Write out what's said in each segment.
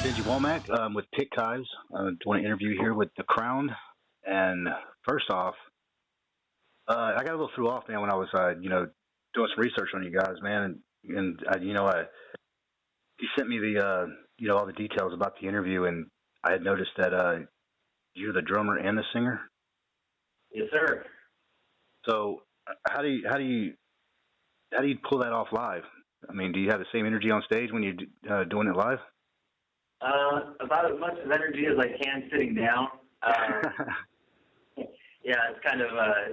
Benji Womack with Pitkives. Doing an interview here with The Crown. And first off, I got a little threw off, man, when I was, doing some research on you guys, man. You sent me the, all the details about the interview, and I had noticed that you're the drummer and the singer. Yes, sir. So how do you pull that off live? I mean, do you have the same energy on stage when you're doing it live? About as much as energy as I can sitting down. Yeah, it's kind of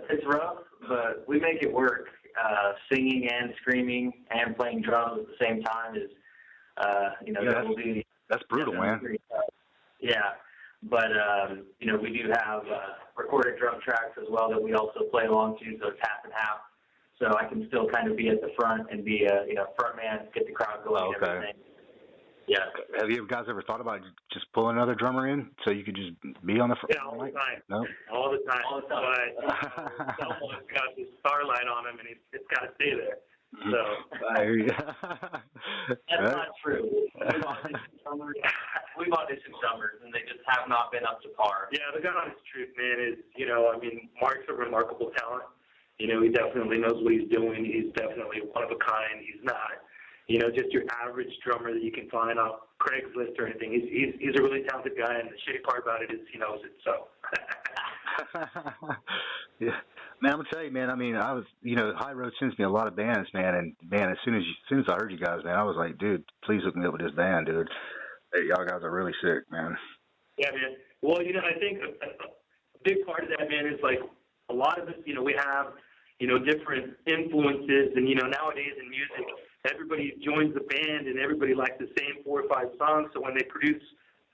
it's rough, but we make it work. Singing and screaming and playing drums at the same time is, that will be. That's brutal, man. Yeah, but we do have recorded drum tracks as well that we also play along to, so it's half and half. So I can still kind of be at the front and be a front man, get the crowd going and everything. Yeah. Have you guys ever thought about just pulling another drummer in so you could just be on the front? Yeah, all the time. No? All the time. But someone's got this starlight on him, and it's got to stay there. So I hear you. That's not true. We've auditioned drummers, and they just have not been up to par. Yeah, the God honest truth, man, is, Mark's a remarkable talent. He definitely knows what he's doing. He's definitely one of a kind. He's not, just your average drummer that you can find off Craigslist or anything. He's a really talented guy, and the shitty part about it is he knows it, so. Yeah. Man, I'm gonna tell you, man. I mean, I was, High Road sends me a lot of bands, man, and man, as soon as I heard you guys, man, I was like, dude, please hook me up with this band, dude. Hey, y'all guys are really sick, man. Yeah, man. Well, I think a big part of that, man, is like a lot of us, we have, different influences, and nowadays in music, everybody joins the band and everybody likes the same 4 or 5 songs. So when they produce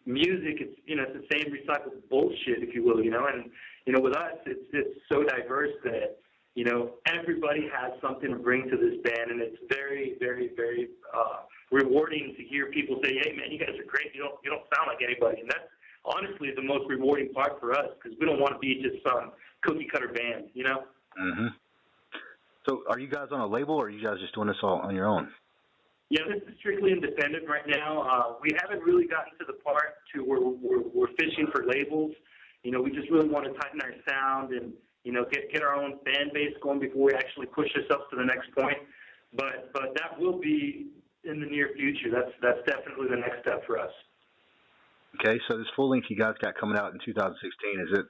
music, it's it's the same recycled bullshit, if you will, and with us, it's so diverse that everybody has something to bring to this band, and it's very, very, very rewarding to hear people say, "Hey, man, you guys are great. You don't sound like anybody," and that's honestly the most rewarding part for us because we don't want to be just some cookie cutter band, Mm-hmm. So, are you guys on a label, or are you guys just doing this all on your own? Yeah, this is strictly independent right now. We haven't really gotten to the part to where we're fishing for labels. We just really want to tighten our sound and, get our own fan base going before we actually push ourselves to the next point. But that will be in the near future. That's definitely the next step for us. Okay, so this full length you guys got coming out in 2016, is it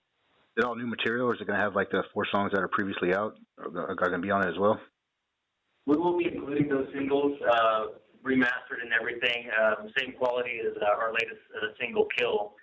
all new material, or is it going to have like the 4 songs that are previously out are going to be on it as well? We will be including those singles, remastered and everything. Same quality as our latest single, Kill.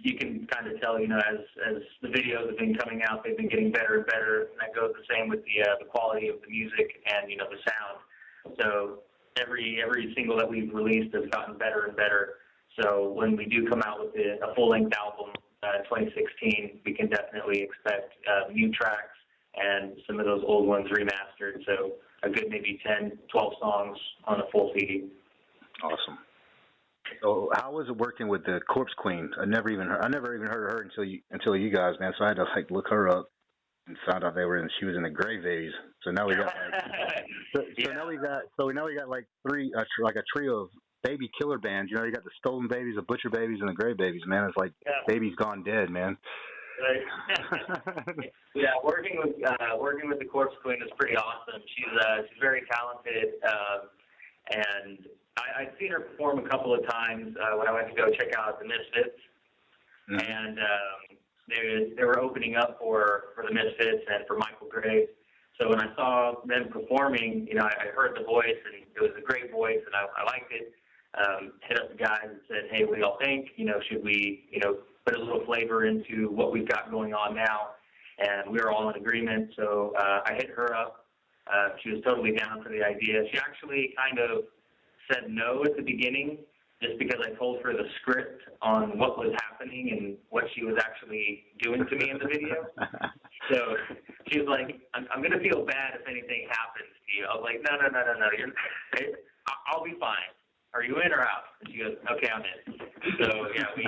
You can kind of tell, as the videos have been coming out, they've been getting better and better. And that goes the same with the quality of the music and, the sound. So every single that we've released has gotten better and better. So when we do come out with a full-length album in 2016, we can definitely expect new tracks and some of those old ones remastered. So a good maybe 10, 12 songs on a full CD. Awesome. So how was it working with the Corpse Queen? I never even heard of her until you guys, man. So I had to look her up and found out she was in the Grave Babies. So now we got now we got like a trio of baby killer bands. You got the Stolen Babies, the Butcher Babies, and the Grave Babies. Man, it's like Babies Gone Dead, man. Right. Yeah, working with the Corpse Queen is pretty awesome. She's very talented, and I'd seen her perform a couple of times when I went to go check out the Misfits, and they were opening up for the Misfits and for Michael Graves. So when I saw them performing, I heard the voice, and it was a great voice, and I liked it. Hit up the guys and said, "Hey, what do y'all think? Should we, put a little flavor into what we've got going on now?" And we were all in agreement. So I hit her up. She was totally down for the idea. She actually kind of said no at the beginning, just because I told her the script on what was happening and what she was actually doing to me in the video. So she was like, I'm going to feel bad if anything happens to you. I was like, no. I'll be fine. Are you in or out? And she goes, okay, I'm in. So, yeah, we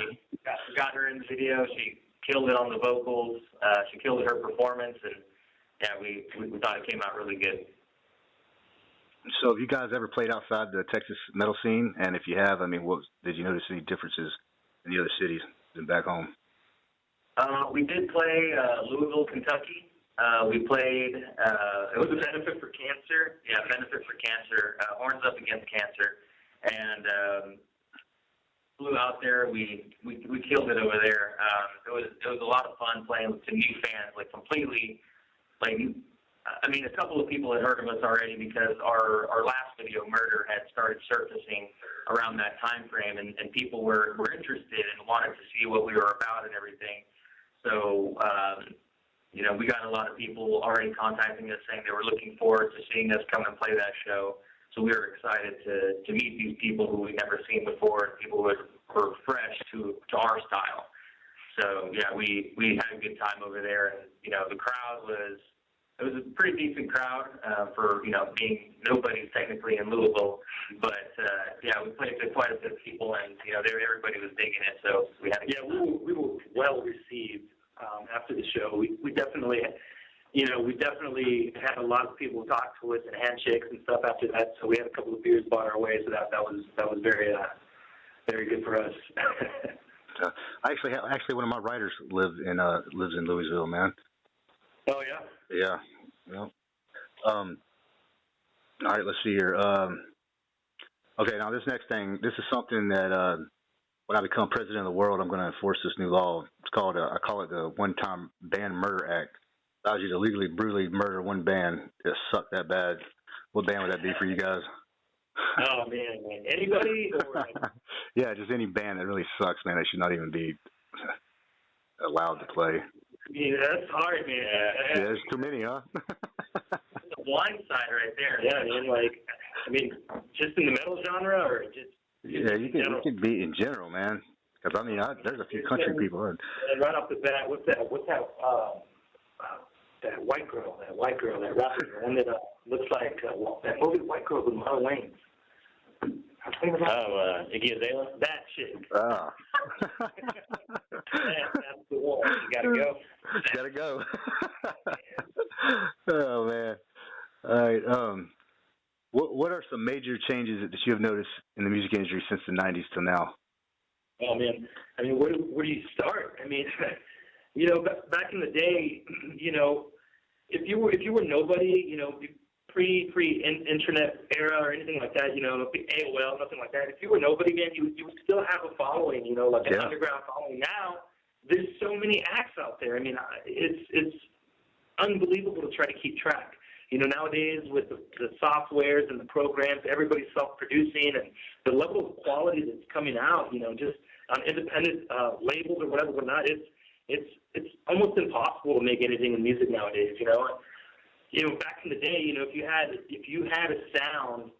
got her in the video. She killed it on the vocals. She killed her performance. And, yeah, we thought it came out really good. So have you guys ever played outside the Texas metal scene? And if you have, I mean, did you notice any differences in the other cities than back home? We did play Louisville, Kentucky. We played. It was a benefit for cancer. Yeah, benefit for cancer. Horns Up Against Cancer, and flew out there. We killed it over there. It was a lot of fun playing with some new fans, like completely. Like, I mean, a couple of people had heard of us already because our last video, Murder, had started surfacing around that time frame, and people were interested and wanted to see what we were about and everything. So, we got a lot of people already contacting us saying they were looking forward to seeing us come and play that show. So we were excited to meet these people who we'd never seen before, and people who were fresh to our style. So, yeah, we had a good time over there, and, the crowd was a pretty decent crowd for, being nobodies technically in Louisville. But, we played to quite a bit of people, and, everybody was digging it, so we had a good time. We were well received after the show. We definitely, we definitely had a lot of people talk to us and handshakes and stuff after that. So we had a couple of beers bought our way, so that was very very good for us. Actually, one of my writers lives in Louisville, man. Oh yeah. Yeah. Well, all right. Let's see here. Okay, now this next thing. This is something that when I become president of the world, I'm going to enforce this new law. It's called I call it the One-Time Band Murder Act. It allows you to legally, brutally murder one band that sucked that bad. What band would that be for you guys? Oh man, anybody? Or yeah, just any band that really sucks, man. They should not even be allowed to play. Yeah, that's hard, man. Yeah, there's too many, huh? It's a blind side right there. Yeah, man. Just in the metal genre, or just yeah, you can be in general, man. Because there's a few country people. And right off the bat, what's that? That white girl, that rapper, the one that looks like that movie White Girl with Marlon Wayans. Iggy Azalea? That chick. Oh. That's the one. You gotta go. Gotta go. Oh man. All right. What are some major changes that you have noticed in the music industry since the '90s to now? Oh man. Where do you start? Back in the day, if you were nobody, pre-internet era or anything like that, AOL, nothing like that. If you were nobody, man, you would still have a following, like an underground following. Now, there's so many acts out there. It's unbelievable to try to keep track. Nowadays with the softwares and the programs, everybody's self-producing, and the level of quality that's coming out, just on independent labels or whatnot, it's almost impossible to make anything in music nowadays. Back in the day, if you had a sound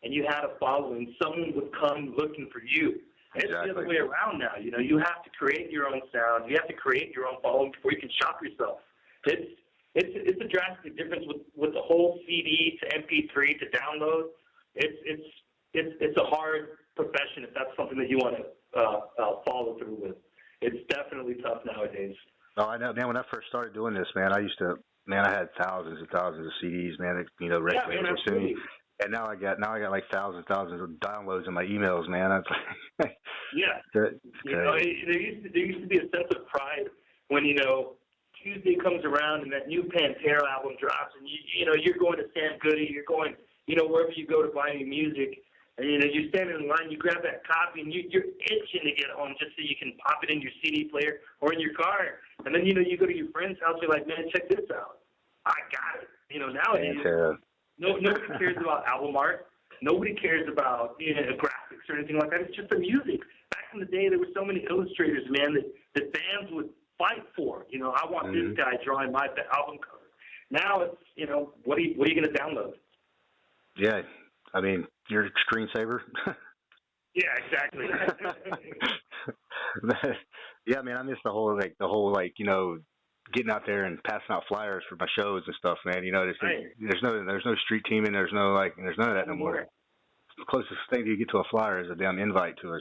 and you had a following, someone would come looking for you. Exactly. It's the other way around now. You have to create your own sound. You have to create your own following before you can shop yourself. It's a drastic difference with the whole CD to MP3 to download. It's a hard profession if that's something that you want to follow through with. It's definitely tough nowadays. Oh, I know, man. When I first started doing this, man, I had thousands and thousands of CDs, man. Records were sending me. And now I got like thousands of downloads in my emails, man. Yeah. There used to be a sense of pride when Tuesday comes around and that new Pantera album drops, and you're going to Sam Goody, you're going wherever you go to buy new music, and you're standing in line, you grab that copy, and you're itching to get home just so you can pop it in your CD player or in your car, and then you go to your friend's house, you're like, man, check this out, I got it. Nowadays, nobody cares about album art, nobody cares about graphics or anything like that. It's just the music. Back in the day, there were so many illustrators, man, that bands would fight for. I want this guy drawing my album cover. Now it's, what are you going to download? Yeah, your screensaver. Yeah, exactly. Yeah, man, I miss the whole getting out there and passing out flyers for my shows and stuff, man. There's no street teaming, there's none of that no more. The closest thing you get to a flyer is a damn invite to a,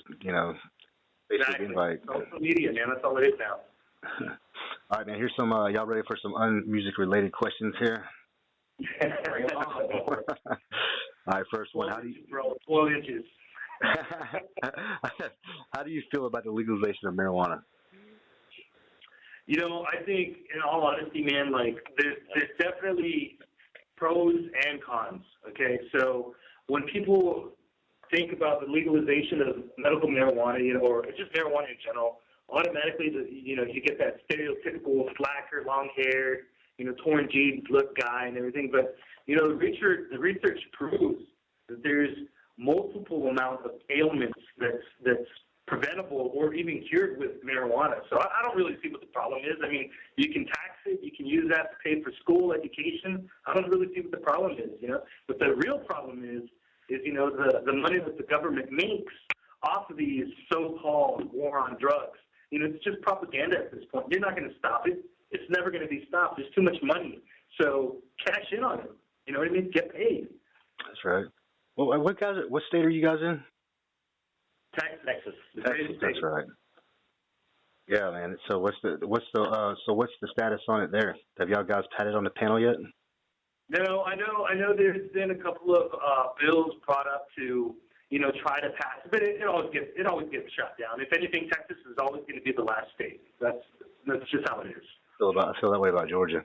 basic invite. Social media, man, that's all it is now. All right, man. Here's some. Y'all ready for some unmusic related questions here? All right, first one. 12 inches, bro. 12 inches. How do you feel about the legalization of marijuana? I think, in all honesty, man, like, there's definitely pros and cons, okay? So when people think about the legalization of medical marijuana, or just marijuana in general, automatically, you get that stereotypical slacker, long hair, torn jeans look guy and everything. But, the research proves that there's multiple amounts of ailments that's preventable or even cured with marijuana. So I don't really see what the problem is. I mean, you can tax it, you can use that to pay for school education. I don't really see what the problem is, But the real problem is the money that the government makes off of these so-called war on drugs. It's just propaganda at this point. You're not going to stop it. It's never going to be stopped. There's too much money. So cash in on it. You know what I mean? Get paid. That's right. Well, what state are you guys in? Texas. Texas. That's right. Yeah, man. So what's the status on it there? Have y'all guys patted on the panel yet? No, I know. There's been a couple of bills brought up to try to pass, but it always gets shut down. If anything, Texas is always going to be the last state. That's just how it is. I feel that way about Georgia.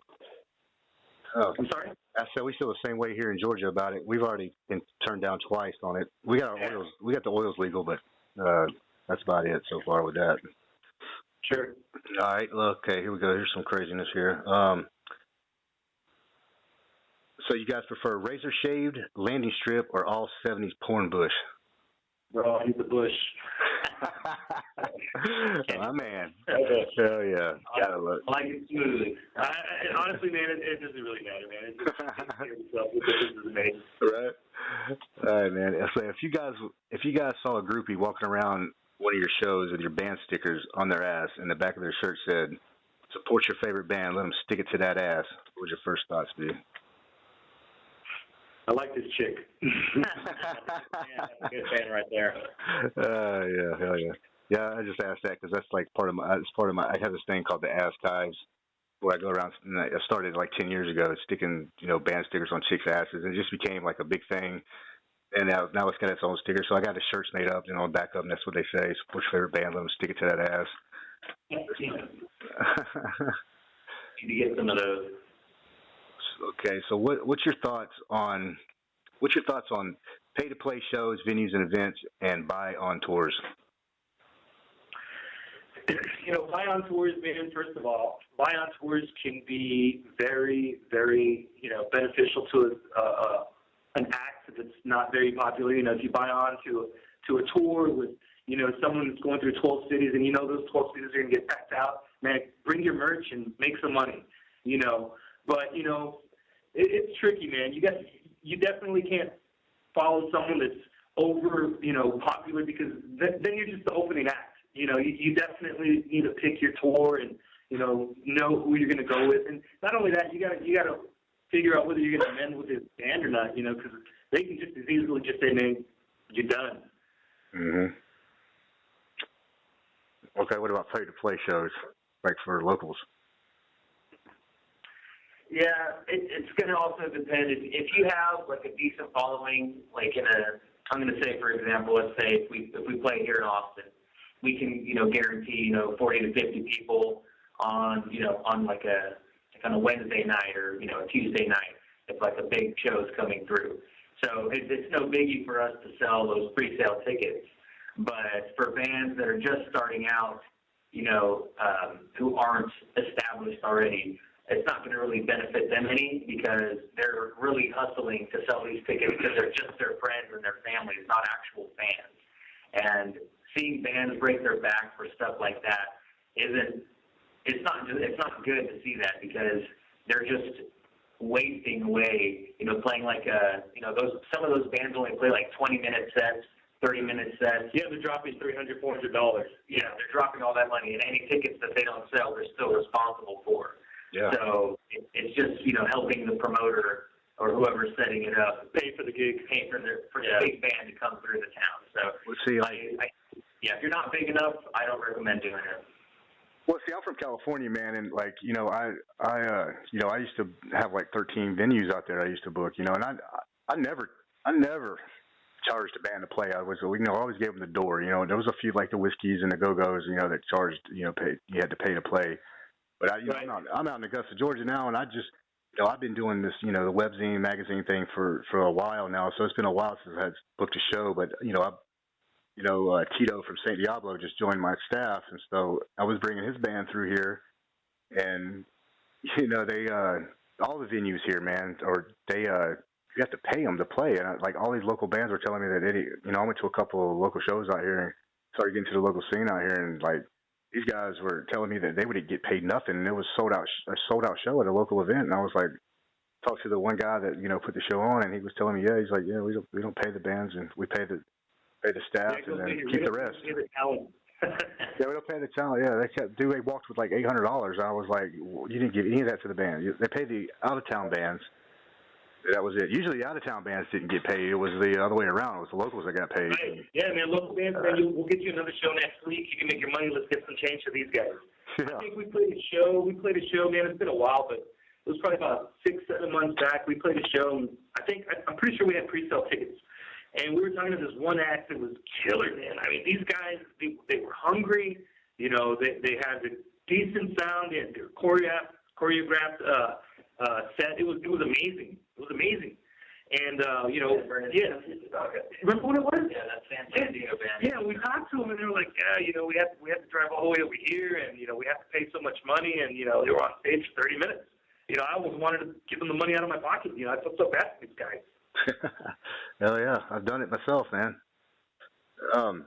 Oh, I'm sorry? I said we feel the same way here in Georgia about it. We've already been turned down twice on it. We got oils. We got the oils legal, but that's about it so far with that. Sure. All right. Okay. Here we go. Here's some craziness here. So you guys prefer razor shaved, landing strip, or all 70s porn bush? Bro, I need the bush. My man. Okay. Hell yeah. Gotta look. I like it smoothly. Honestly, man, it doesn't really matter, man. It just takes itself. What difference does it make? Right. All right, man. So if you guys saw a groupie walking around one of your shows with your band stickers on their ass and the back of their shirt said, "Support your favorite band, let them stick it to that ass," what would your first thoughts be? I like this chick. Yeah, that's a good fan right there. Yeah, hell yeah. Yeah, I just asked that because that's like part of my. I have this thing called the Ass Ties, where I go around. And I started like 10 years ago, sticking band stickers on chicks' asses, and it just became like a big thing. And now it's got its own sticker. So I got the shirts made up, back up, and that's what they say: "Support your favorite band, let them stick it to that ass." Need to get some of those. Okay, so what's your thoughts on pay to play shows, venues, and events, and buy on tours? Buy on tours, man. First of all, buy on tours can be very, very beneficial to an act that's not very popular. If you buy on to a tour with someone that's going through 12 cities, and those 12 cities are going to get packed out, man, bring your merch and make some money. But it's tricky, man. You definitely can't follow someone that's over popular, because then you're just the opening act. You definitely need to pick your tour and know who you're going to go with, and not only that, you got to figure out whether you're going to mend with this band or not. Because they can just as easily just say, "Man, you're done." Mhm. Okay, what about pay to play shows, like for locals? Yeah, it's going to also depend. If you have like a decent following, like I'm going to say, for example, let's say if we play here in Austin, we can guarantee 40 to 50 people on like on a Wednesday night or a Tuesday night if like a big show's coming through. So it's no biggie for us to sell those pre-sale tickets. But for bands that are just starting out, who aren't established already, it's not going to really benefit them any, because they're really hustling to sell these tickets because they're just their friends and their families, not actual fans. And seeing bands break their back for stuff like that it's not good to see that, because they're just wasting away, playing like some of those bands only play like 20-minute sets, 30-minute sets. Yeah, they're dropping $300, $400. Yeah, they're dropping all that money, and any tickets that they don't sell, they're still responsible for. Yeah. So it's just helping the promoter or whoever's setting it up pay for the gig, pay for the big band to come through the town. So Well, see, if you're not big enough, I don't recommend doing it. Well, see, I'm from California, man, and I used to have like 13 venues out there I used to book, and I never I never charged a band to play. I was, always gave them the door. There was a few like the Whiskeys and the Go Go's, that charged, you had to pay to play. But Right. I'm out in Augusta, Georgia now, and I just, I've been doing this, the webzine magazine thing for a while now. So it's been a while since I had booked a show. But Tito from Saint Diablo just joined my staff, and so I was bringing his band through here, and they all the venues here, man, or they you have to pay them to play, and like all these local bands were telling me that I went to a couple of local shows out here and started getting to the local scene out here, and like these guys were telling me that they would get paid nothing, and it was a sold out show at a local event, and I was like, talked to the one guy that put the show on, and he was telling me, yeah, he's like, yeah, we don't pay the bands, and we pay the staff, and then keep the rest. Yeah, we don't pay the talent. Yeah, they walked with like $800. I was like, you didn't give any of that to the band. They paid the out of town bands. That was it. Usually, the out of town bands didn't get paid. It was the other way around. It was the locals that got paid. Right. Yeah, man. Local bands, man. We'll get you another show next week. You can make your money. Let's get some change for these guys. Yeah. I think we played a show. Man. It's been a while, but it was probably about 6-7 months back. We played a show. And I'm pretty sure we had pre-sale tickets. And we were talking to this one act that was killer, man. I mean, these guys, they were hungry. They had a decent sound. They had their choreographed set. It was amazing. It was amazing. And, yeah. Remember what it was? Yeah, that's fantastic. Yeah, we talked to them, and they were like, yeah, we have to drive all the way over here, and, we have to pay so much money. And, they were on stage for 30 minutes. I almost wanted to give them the money out of my pocket. I felt so bad for these guys. Hell yeah, I've done it myself, man. Well,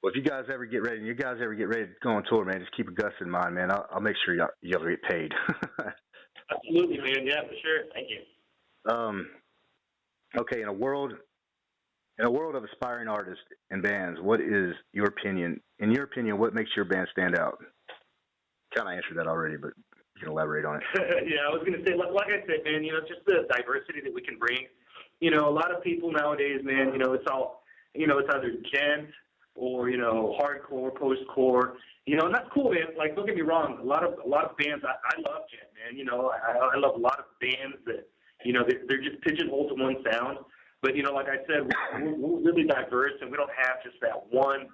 if you guys ever get ready to go on tour, man, just keep Augusta in mind, man. I'll make sure y'all get paid. Absolutely, man. Yeah, for sure. Thank you. Okay, in a world of aspiring artists and bands, what is your opinion? In your opinion, what makes your band stand out? Kind of answered that already, but you can elaborate on it. Yeah, I was going to say, like I said, man, just the diversity that we can bring. A lot of people nowadays, man, it's all, it's either gent or, hardcore, post-core, and that's cool, man. Like, don't get me wrong. A lot of bands, I love gent, man. I love a lot of bands that, they're just pigeonholed to one sound. But, like I said, we're really diverse, and we don't have just that one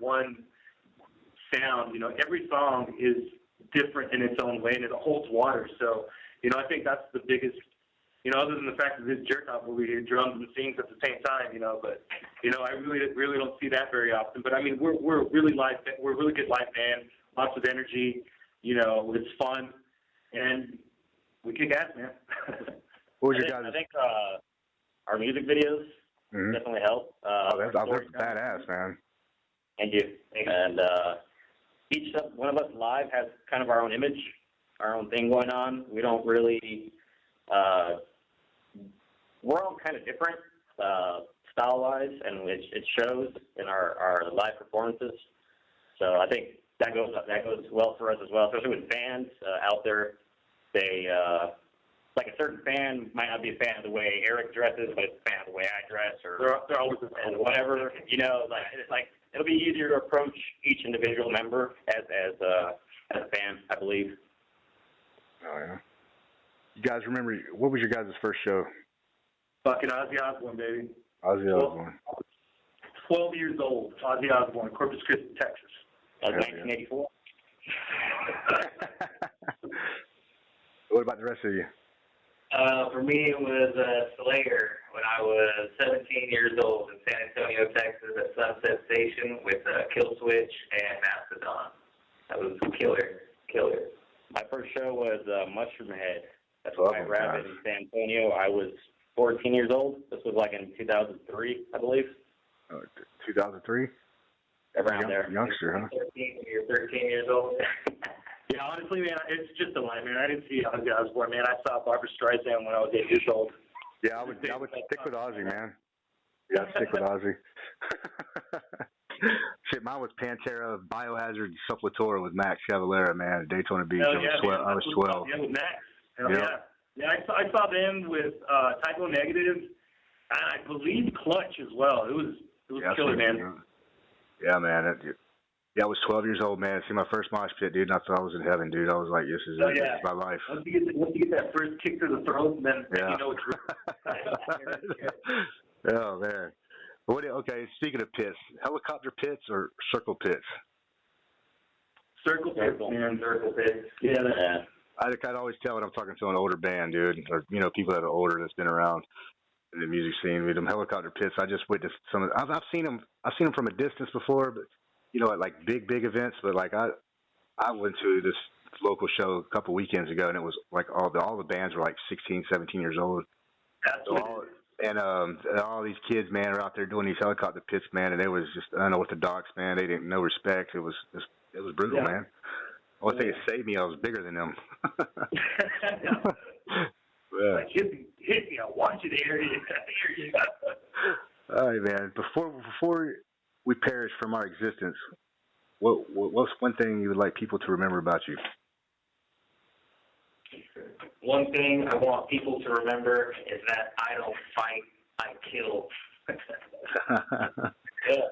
sound. Every song is different in its own way, and it holds water. So, I think that's the biggest, other than the fact that this jerk off over here drums and sings at the same time, but, I really don't see that very often. But I mean, we're a really good live band, lots of energy, it's fun, and we kick ass, man. What was your guys'? I think our music videos definitely help. That's badass, man. Thank you. And each one of us live has kind of our own image, our own thing going on. We don't really, we're all kind of different style-wise, and it shows in our live performances. So I think that goes well for us as well, especially with fans out there. They like a certain fan might not be a fan of the way Eric dresses, but it's a fan of the way I dress, or they're always a fan. Whatever. Like it'll be easier to approach each individual member as a fan, I believe. Oh yeah. You guys remember what was your guys' first show? Fucking Ozzy Osbourne, baby. Ozzy Osbourne. 12 years old. Ozzy Osbourne, Corpus Christi, Texas. That was 1984. What about the rest of you? For me, it was Slayer when I was 17 years old in San Antonio, Texas, at Sunset Station with Killswitch and Mastodon. That was killer. My first show was Mushroom Head. That's White Rabbit in San Antonio. I was 14 years old. This was like in 2003, I believe. 2003? Around there. Youngster, huh? You're 13 years old. Yeah, honestly, man, it's just a lie, man. I didn't see Ozzy Osbourne, man. I saw Barbra Streisand when I was 8 years old. Yeah, I would stick with Ozzy, man. Yeah, I'd stick with Ozzy. Shit, mine was Pantera, Biohazard, Suppletora with Max Cavalera, man, at Daytona Beach. Oh, I was 12. Yeah, with Max. Hell yeah. Yeah, I saw them with Typo Negative, and I believe Clutch as well. It was killer, man. Yeah, man. I was 12 years old, man. See my first mosh pit, dude, and I thought I was in heaven, dude. I was like, this is my life. Once you get that first kick to the throat, then you know it's real. Oh man. Okay, speaking of pits, helicopter pits or circle pits? Circle pits, man. Circle pits. Yeah, Yeah. I'd always tell when I'm talking to an older band, dude, or people that are older that's been around in the music scene. With them helicopter pits, I just witnessed some. I've seen them. I've seen them from a distance before, but at like big events. But like I went to this local show a couple weekends ago, and it was like all the bands were like 16, 17 years old. that's So what all these kids, man, are out there doing these helicopter pits, man, and they was just unorthodox, man. They didn't no respect. It was brutal, Yeah. man. I want to say it saved me. I was bigger than them. Yeah. Like, hit me, I want you there. There you go. All right, man. Before we perish from our existence, what's one thing you would like people to remember about you? One thing I want people to remember is that I don't fight, I kill. Yeah.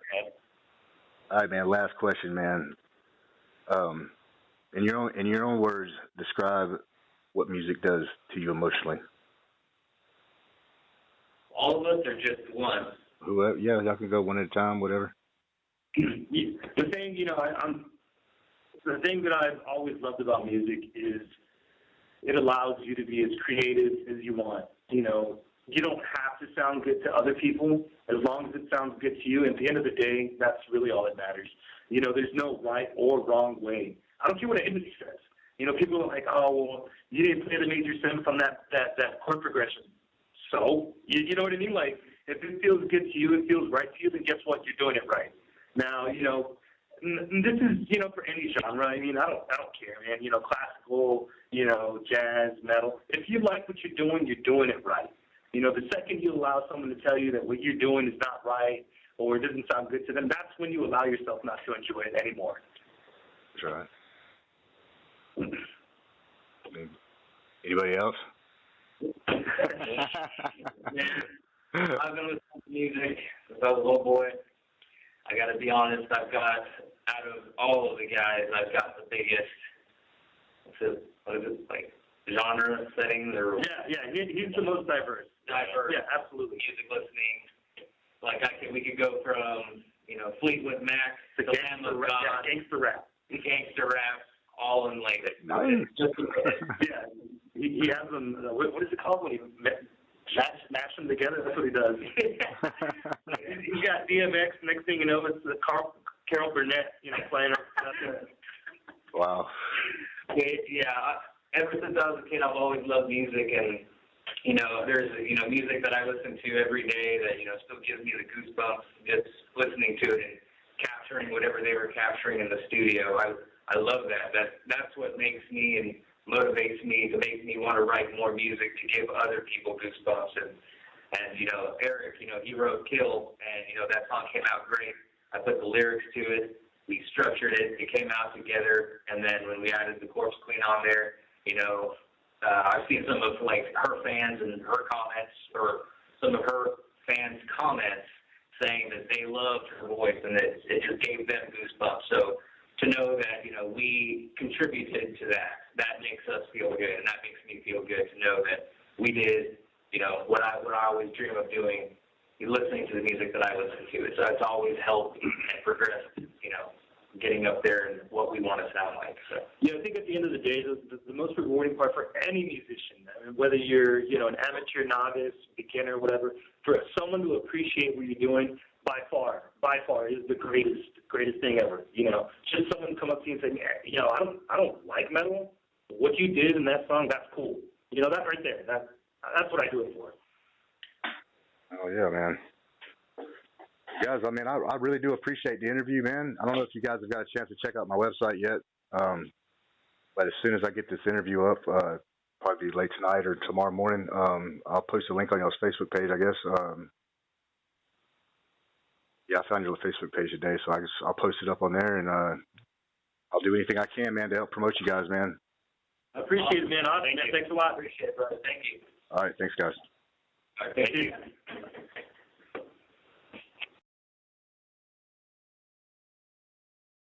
All right, man. Last question, man. In your own words, describe what music does to you emotionally. All of us are just one. Whoever, yeah, y'all can go one at a time, whatever. The thing, the thing that I've always loved about music is it allows you to be as creative as you want. You don't have to sound good to other people as long as it sounds good to you. And at the end of the day, that's really all that matters. There's no right or wrong way. I don't care what an industry says. People are like, oh, well, you didn't play the major seventh on that chord progression. So, you know what I mean? Like, if it feels good to you, it feels right to you, then guess what? You're doing it right. Now, this is, for any genre. I mean, I don't care, man. Classical, jazz, metal. If you like what you're doing it right. The second you allow someone to tell you that what you're doing is not right or it doesn't sound good to them, that's when you allow yourself not to enjoy it anymore. That's right. Anybody else? I've been listening to music since I was a little boy. I got to be honest, out of all of the guys, I've got the biggest, like, genre settings or... Yeah, he's the most diverse. Yeah, absolutely. Music listening. Like, we could go from, Fleetwood Mac to Lamb of God. Gangster rap. Gangster rap, all in, like... Nice. Yeah, he has them, what is it called when he mash them together? That's what he does. He's got DMX, next thing you know, it's Carol Burnett, playing her. Wow. Yeah, ever since I was a kid, I've always loved music, and, there's, music that I listen to every day that, still gives me the goosebumps just listening to it and capturing whatever they were capturing in the studio. I love that. That's what makes me and motivates me to make me want to write more music to give other people goosebumps. And Eric, he wrote Kill, and, that song came out great. I put the lyrics to it. We structured it. It came out together. And then when we added the Corpse Queen on there, I've seen some of, like, her fans and her comments, or some of her fans' comments saying that they loved her voice and that it just gave them goosebumps. So to know that, we contributed to that makes us feel good, and that makes me feel good to know that we did, what I always dream of doing, listening to the music that I listen to. So it's always helped and progressed, getting up there and what we want to sound like. So. I think at the end of the day, the most rewarding part for any musician, I mean, whether you're, an amateur, novice, beginner, whatever, for someone to appreciate what you're doing, by far is the greatest thing ever. Just someone come up to you and say, I don't like metal. What you did in that song, that's cool. That right there, that's what I do it for. Oh yeah, man. Guys, I mean, I really do appreciate the interview, man. I don't know if you guys have got a chance to check out my website yet, but as soon as I get this interview up, probably late tonight or tomorrow morning, I'll post a link on y'all's Facebook page, I guess. Yeah, I found your Facebook page today, so I'll post it up on there, and I'll do anything I can, man, to help promote you guys, man. I appreciate it, man. Awesome. Thanks a lot. Appreciate it, brother. Thank you. All right, thanks, guys. All right, thank you.